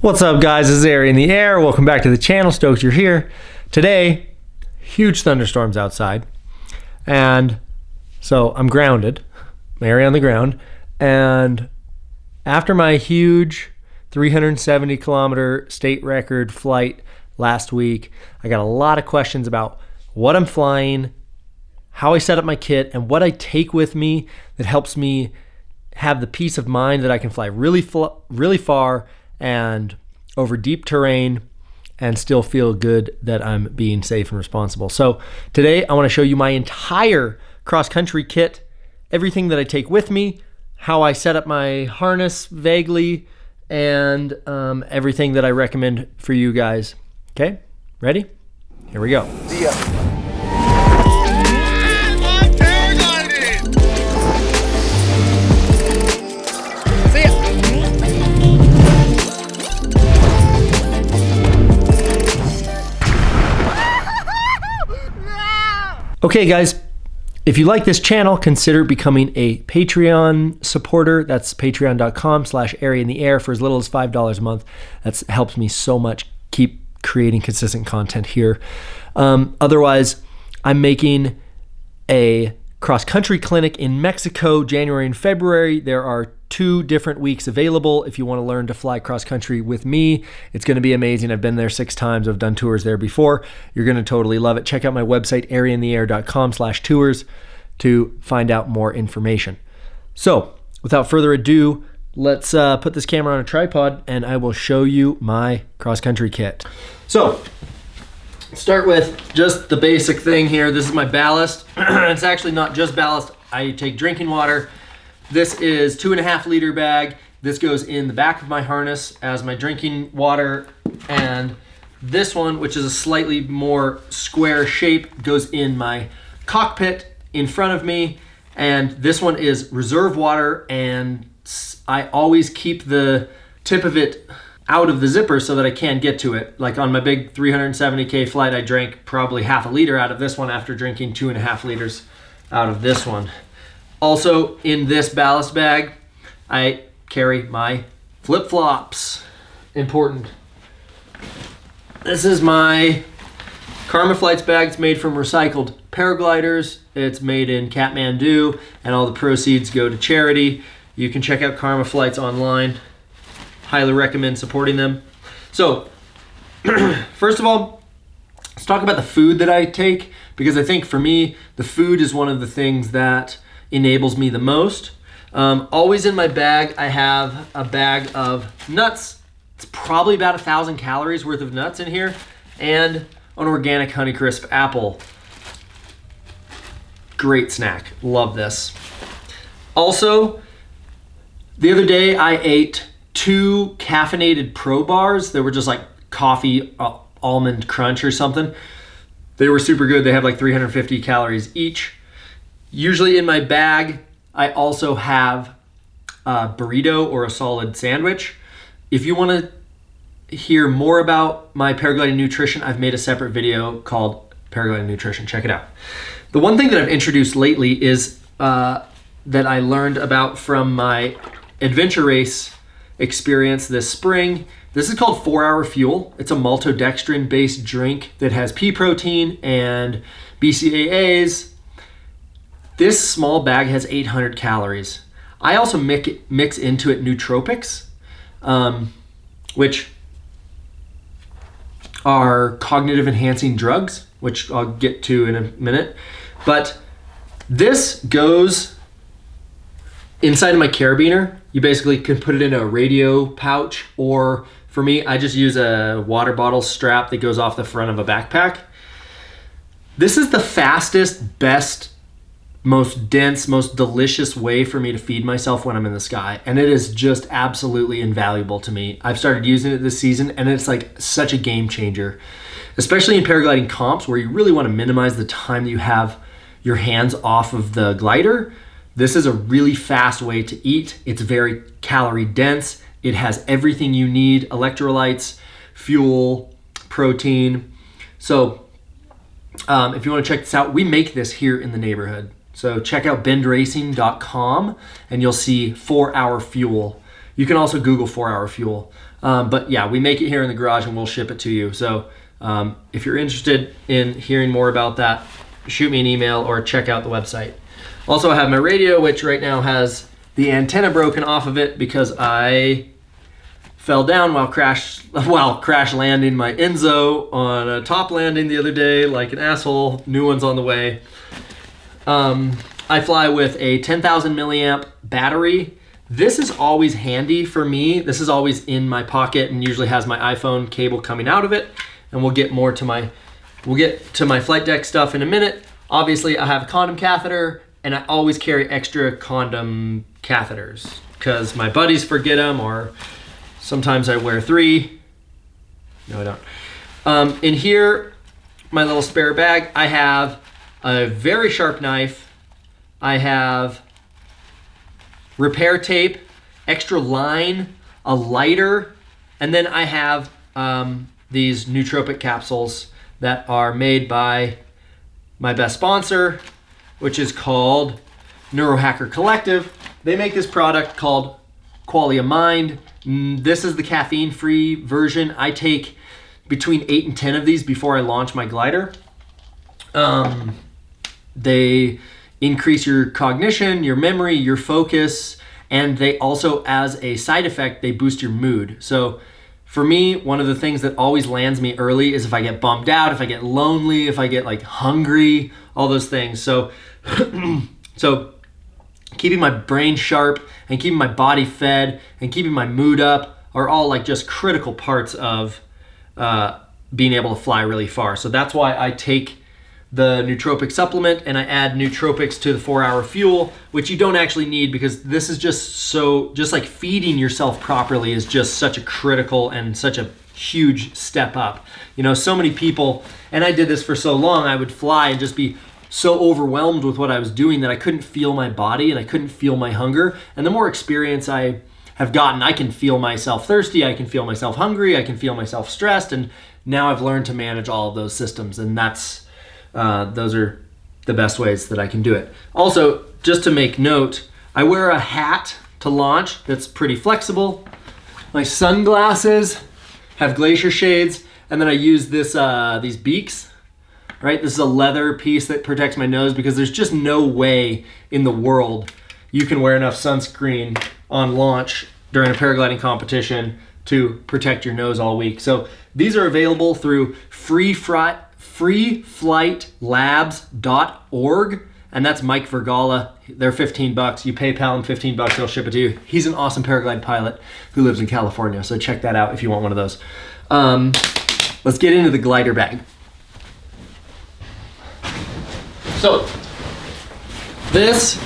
What's up, guys? This is Ari in the air. Welcome back to the channel. Stoked you're here. Today, huge thunderstorms outside, and so I'm grounded. I'm Ari on the ground, and after my huge 370 kilometer state record flight last week, I got a lot of questions about what I'm flying, how I set up my kit, and what I take with me that helps me have the peace of mind that I can fly really far and over deep terrain and still feel good that I'm being safe and responsible. So today I want to show you my entire cross-country kit, everything that I take with me, how I set up my harness vaguely, and everything that I recommend for you guys. Okay, ready? Here we go. See ya. Okay, guys, if you like this channel, consider becoming a Patreon supporter. That's patreon.com/Ari in the air for as little as $5 a month. That helps me so much keep creating consistent content here. Otherwise, I'm making a cross-country clinic in Mexico, January and February. There are 2 different weeks available if you want to learn to fly cross-country with me. It's going to be amazing. I've been there 6 times. I've done tours there before. You're going to totally love it. Check out my website, ariintheair.com/tours, to find out more information. So without further ado, let's put this camera on a tripod and I will show you my cross-country kit. So start with just the basic thing here. This is my ballast. It's actually not just ballast. I take drinking water. This is 2.5 liter bag. This goes in the back of my harness as my drinking water. And this one, which is a slightly more square shape, goes in my cockpit in front of me. And this one is reserve water, and I always keep the tip of it out of the zipper so that I can get to it. Like on my big 370K flight, I drank probably 1/2 liter out of this one after drinking 2.5 liters out of this one. Also in this ballast bag, I carry my flip-flops. Important. This is my Karma Flights bag. It's made from recycled paragliders. It's made in Kathmandu, and all the proceeds go to charity. You can check out Karma Flights online. Highly recommend supporting them. So, first of all, let's talk about the food that I take, because I think for me, the food is one of the things that enables me the most. Always in my bag, I have a bag of nuts. It's probably about 1,000 calories worth of nuts in here, and an organic Honeycrisp apple. Great snack, love this. Also, the other day I ate 2 caffeinated Pro bars. They were just like coffee almond crunch or something. They were super good. They have like 350 calories each. Usually in my bag, I also have a burrito or a solid sandwich. If you want to hear more about my paragliding nutrition, I've made a separate video called Paragliding Nutrition. Check it out. The one thing that I've introduced lately is that I learned about from my adventure race experience this spring. This is called 4-Hour Fuel. It's a maltodextrin based drink that has pea protein and BCAAs. This small bag has 800 calories. I also mix into it nootropics, which are cognitive enhancing drugs, which I'll get to in a minute. But this goes inside of my carabiner. You basically can put it in a radio pouch, or for me, I just use a water bottle strap that goes off the front of a backpack. This is the fastest, best, most dense, most delicious way for me to feed myself when I'm in the sky. And it is just absolutely invaluable to me. I've started using it this season, and it's like such a game changer, especially in paragliding comps where you really want to minimize the time that you have your hands off of the glider. This is a really fast way to eat. It's very calorie dense. It has everything you need: electrolytes, fuel, protein. So if you want to check this out, we make this here in the neighborhood. So check out bendracing.com and you'll see 4-Hour Fuel. You can also Google 4-Hour Fuel. But yeah, we make it here in the garage and we'll ship it to you. So if you're interested in hearing more about that, shoot me an email or check out the website. Also, I have my radio, which right now has the antenna broken off of it because I fell down while crash landing my Enzo on a top landing the other day like an asshole. New one's on the way. I fly with a 10,000 milliamp battery. This is always handy for me. This is always in my pocket and usually has my iPhone cable coming out of it. And we'll get to my flight deck stuff in a minute. Obviously, I have a condom catheter, and I always carry extra condom catheters because my buddies forget them, or sometimes I wear 3. No, I don't. In here, my little spare bag, I have a very sharp knife. I have repair tape, extra line, a lighter, and then I have these nootropic capsules that are made by my best sponsor, which is called Neurohacker Collective. They make this product called Qualia Mind. This is the caffeine-free version. I take between 8 and 10 of these before I launch my glider. They increase your cognition, your memory, your focus, and they also, as a side effect, they boost your mood. So for me, one of the things that always lands me early is if I get bummed out, if I get lonely, if I get like hungry, all those things. So, so keeping my brain sharp and keeping my body fed and keeping my mood up are all like just critical parts of being able to fly really far. So that's why I take the nootropic supplement and I add nootropics to the 4-hour fuel, which you don't actually need because this is just like feeding yourself properly is just such a critical and such a huge step up. You know, so many people, and I did this for so long, I would fly and just be so overwhelmed with what I was doing that I couldn't feel my body and I couldn't feel my hunger. And the more experience I have gotten, I can feel myself thirsty, I can feel myself hungry, I can feel myself stressed, and now I've learned to manage all of those systems, and those are the best ways that I can do it. Also, just to make note, I wear a hat to launch that's pretty flexible. My sunglasses have glacier shades, and then I use these beaks, right? This is a leather piece that protects my nose because there's just no way in the world you can wear enough sunscreen on launch during a paragliding competition to protect your nose all week. So these are available through freeflightlabs.org, and that's Mike Vergala. They're $15. You PayPal him $15, he'll ship it to you. He's an awesome paraglide pilot who lives in California, so check that out if you want one of those. Let's get into the glider bag. So this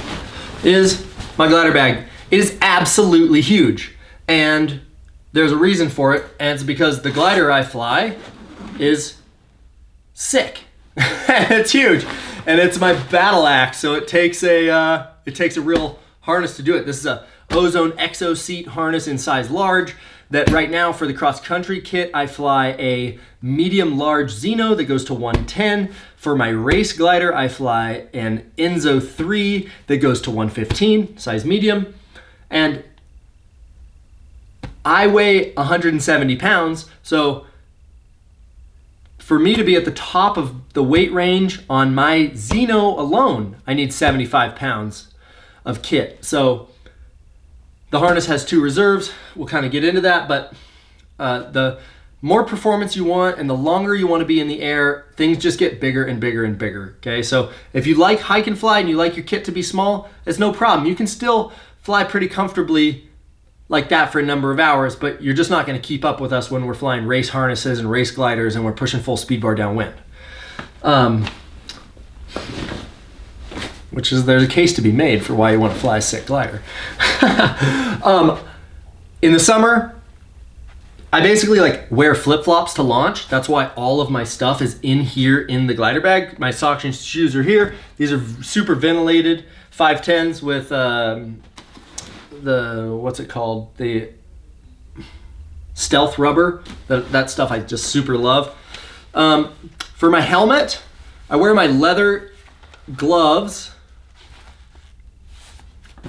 is my glider bag. It is absolutely huge, and there's a reason for it, and it's because the glider I fly is sick. It's huge, and it's my battle axe, so it takes a real harness to do it. This is a Ozone Exo Seat harness in size large that right now for the cross country kit I fly a medium large Xeno that goes to 110. For my race glider I fly an Enzo 3 that goes to 115, size medium, and I weigh 170 pounds, so for me to be at the top of the weight range on my Xeno alone, I need 75 pounds of kit. So the harness has 2 reserves. We'll kind of get into that, but the more performance you want and the longer you want to be in the air, things just get bigger and bigger and bigger, okay? So if you like hike and fly and you like your kit to be small, it's no problem. You can still fly pretty comfortably like that for a number of hours, but you're just not going to keep up with us when we're flying race harnesses and race gliders and we're pushing full speed bar downwind. Which is, there's a case to be made for why you want to fly a sick glider. In the summer, I basically like wear flip-flops to launch. That's why all of my stuff is in here in the glider bag. My socks and shoes are here. These are super ventilated 510s with what's it called? The stealth rubber. That stuff I just super love. For my helmet, I wear my leather gloves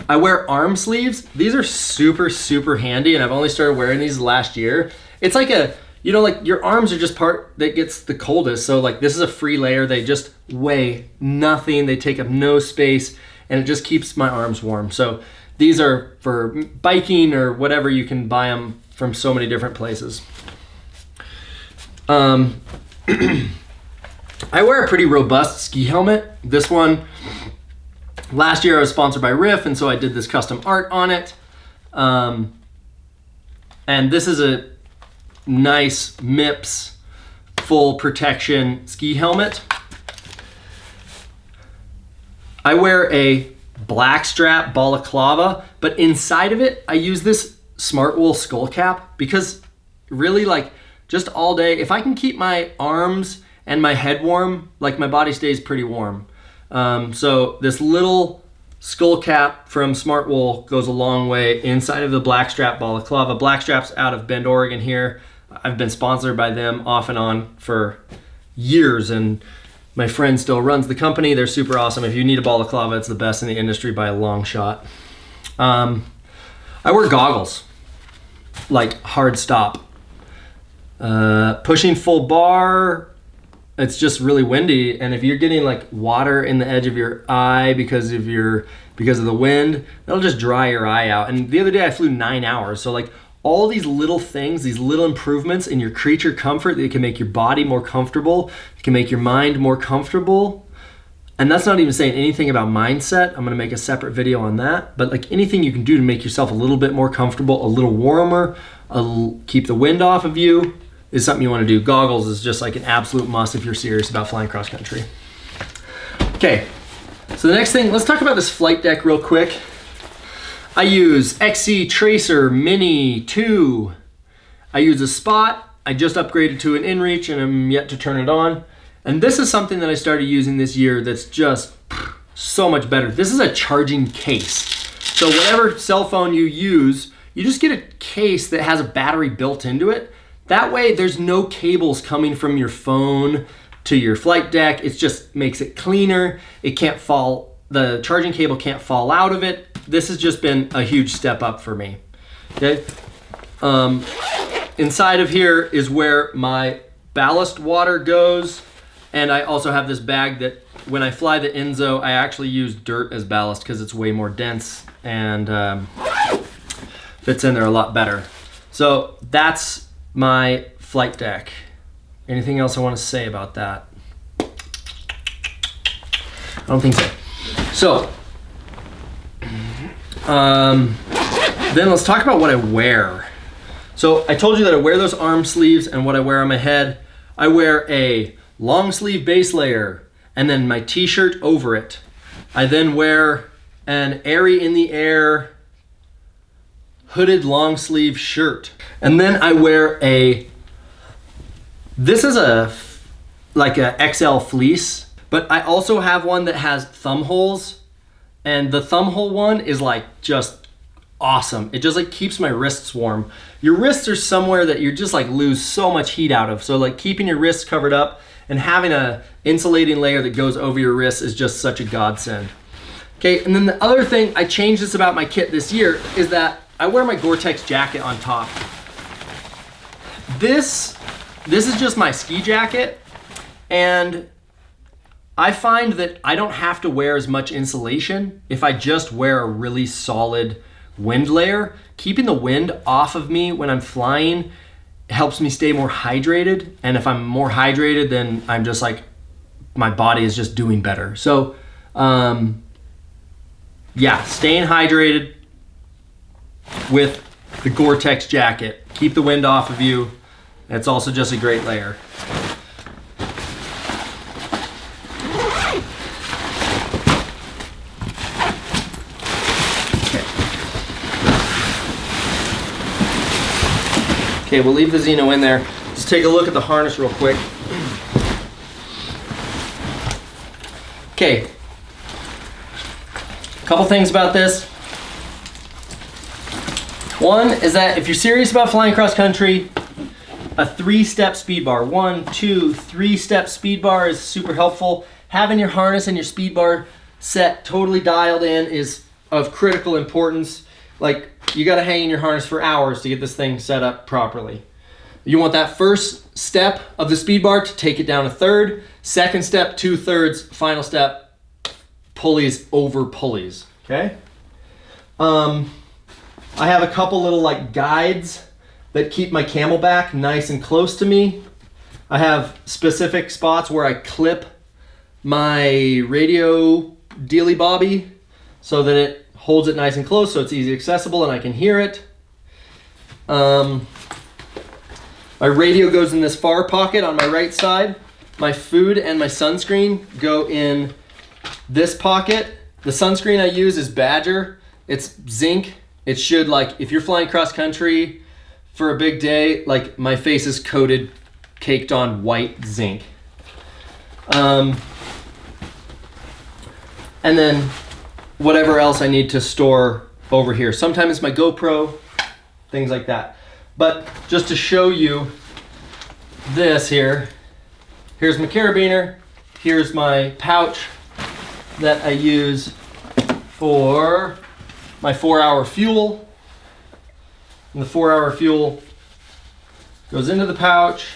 I wear arm sleeves. These are super, super handy, and I've only started wearing these last year. It's like a, you know, like your arms are just part that gets the coldest. So like this is a free layer. They just weigh nothing. They take up no space, and it just keeps my arms warm. So these are for biking or whatever. You can buy them from so many different places. I wear a pretty robust ski helmet. This one, last year I was sponsored by Riff, and so I did this custom art on it. And this is a nice MIPS full protection ski helmet. I wear a black strap balaclava, but inside of it, I use this smart wool skull cap because really, like, just all day, if I can keep my arms and my head warm, like, my body stays pretty warm. So this little skull cap from Smart Wool goes a long way inside of the Blackstrap balaclava. Blackstrap's out of Bend, Oregon here. I've been sponsored by them off and on for years, and my friend still runs the company. They're super awesome. If you need a balaclava, it's the best in the industry by a long shot. I wear goggles, like hard stop. Pushing full bar, it's just really windy, and if you're getting like water in the edge of your eye because of the wind, that'll just dry your eye out. And the other day I flew 9 hours, so like all these little things, these little improvements in your creature comfort that can make your body more comfortable, it can make your mind more comfortable. And that's not even saying anything about mindset. I'm gonna make a separate video on that. But like anything you can do to make yourself a little bit more comfortable, a little warmer, keep the wind off of you, is something you want to do. Goggles is just like an absolute must if you're serious about flying cross country. Okay, so the next thing, let's talk about this flight deck real quick. I use XC Tracer Mini 2. I use a Spot. I just upgraded to an InReach and I'm yet to turn it on. And this is something that I started using this year that's just so much better. This is a charging case. So whatever cell phone you use, you just get a case that has a battery built into it. That way there's no cables coming from your phone to your flight deck. It just makes it cleaner. It can't fall, the charging cable can't fall out of it. This has just been a huge step up for me. Okay. Inside of here is where my ballast water goes. And I also have this bag that when I fly the Enzo, I actually use dirt as ballast because it's way more dense and fits in there a lot better. So that's my flight deck. Anything else I want to say about that? I don't think so. So, then let's talk about what I wear. So I told you that I wear those arm sleeves and what I wear on my head. I wear a long sleeve base layer and then my t-shirt over it. I then wear an Airy in the Air hooded long sleeve shirt. And then I wear this is like a XL fleece, but I also have one that has thumb holes, and the thumb hole one is like just awesome. It just like keeps my wrists warm. Your wrists are somewhere that you just like lose so much heat out of. So like keeping your wrists covered up and having a insulating layer that goes over your wrists is just such a godsend. Okay, and then the other thing I changed this about my kit this year is that I wear my Gore-Tex jacket on top. This is just my ski jacket, and I find that I don't have to wear as much insulation if I just wear a really solid wind layer. Keeping the wind off of me when I'm flying helps me stay more hydrated, and if I'm more hydrated, then I'm just like, my body is just doing better. So yeah, staying hydrated with the Gore-Tex jacket. Keep the wind off of you. It's also just a great layer. Okay, we'll leave the Xeno in there. Just take a look at the harness real quick. Okay, a couple things about this. One is that if you're serious about flying cross country, a 3-step speed bar, 1, 2, 3-step speed bar is super helpful. Having your harness and your speed bar set totally dialed in is of critical importance. Like, you got to hang in your harness for hours to get this thing set up properly. You want that first step of the speed bar to take it down a third. Second step, 2/3. Final step, pulleys over pulleys. Okay. I have a couple little like guides that keep my camelback nice and close to me. I have specific spots where I clip my radio dealy bobby so that it holds it nice and close, so it's easy accessible and I can hear it. My radio goes in this far pocket on my right side. My food and my sunscreen go in this pocket. The sunscreen I use is Badger. It's zinc. It should, like, if you're flying cross country for a big day, like, my face is coated, caked on white zinc. And then whatever else I need to store over here. Sometimes it's my GoPro, things like that. But just to show you this here, here's my carabiner, here's my pouch that I use for my 4-hour fuel. And the 4-hour fuel goes into the pouch,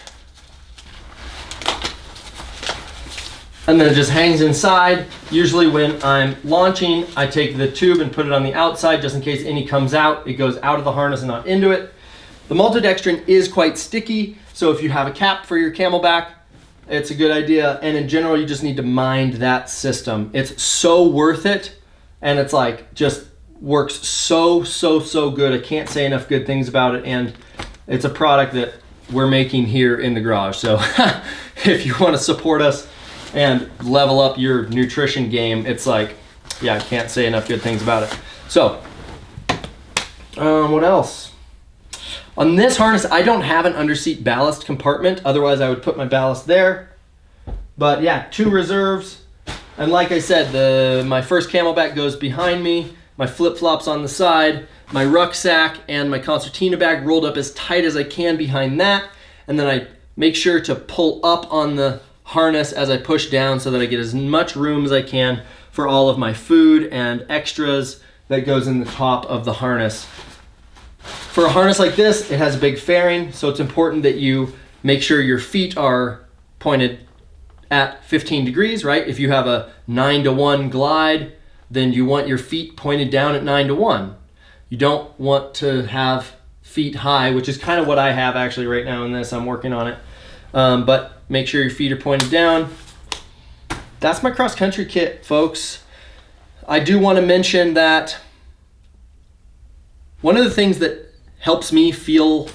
and then it just hangs inside. Usually when I'm launching, I take the tube and put it on the outside just in case any comes out. It goes out of the harness and not into it. The maltodextrin is quite sticky, so if you have a cap for your camelback, it's a good idea. And in general, you just need to mind that system. It's so worth it, and it's like just works so good. I can't say enough good things about it, and it's a product that we're making here in the garage. So if you want to support us and level up your nutrition game, it's like, yeah, I can't say enough good things about it. So what else? On this harness, I don't have an underseat ballast compartment. Otherwise, I would put my ballast there. But yeah, 2 reserves. And like I said, my first camelback goes behind me, my flip-flops on the side, my rucksack and my concertina bag rolled up as tight as I can behind that. And then I make sure to pull up on the harness as I push down so that I get as much room as I can for all of my food and extras that goes in the top of the harness. For a harness like this, it has a big fairing, so it's important that you make sure your feet are pointed at 15 degrees, right? If you have a 9-to-1 glide, then you want your feet pointed down at 9-to-1. You don't want to have feet high, which is kind of what I have actually right now in this. I'm working on it. But make sure your feet are pointed down. That's my cross-country kit, folks. I do want to mention that one of the things that helps me feel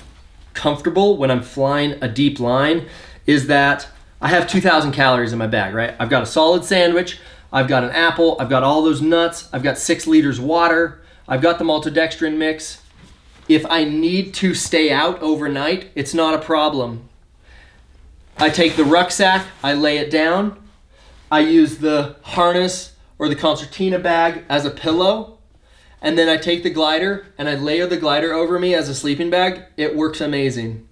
comfortable when I'm flying a deep line is that I have 2,000 calories in my bag, right? I've got a solid sandwich, I've got an apple, I've got all those nuts, I've got 6 liters water, I've got the maltodextrin mix. If I need to stay out overnight, it's not a problem. I take the rucksack, I lay it down, I use the harness or the concertina bag as a pillow, and then I take the glider and I layer the glider over me as a sleeping bag. It works amazing.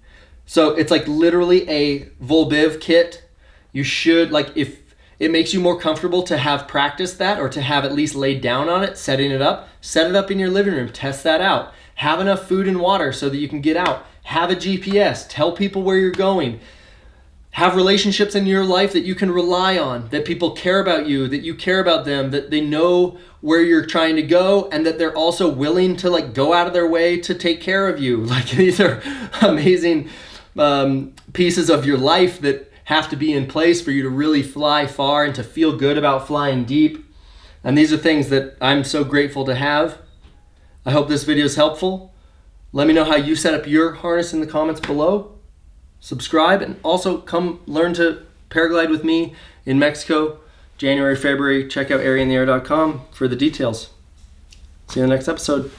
So it's like literally a Volbiv kit. You should, like, if it makes you more comfortable to have practiced that or to have at least laid down on it, setting it up, set it up in your living room, test that out. Have enough food and water so that you can get out. Have a GPS, tell people where you're going. Have relationships in your life that you can rely on, that people care about you, that you care about them, that they know where you're trying to go, and that they're also willing to like go out of their way to take care of you. Like, these are amazing pieces of your life that have to be in place for you to really fly far and to feel good about flying deep. And these are things that I'm so grateful to have. I hope this video is helpful. Let me know how you set up your harness in the comments below. Subscribe, and also come learn to paraglide with me in Mexico, January, February. Check out airyintheair.com for the details. See you in the next episode.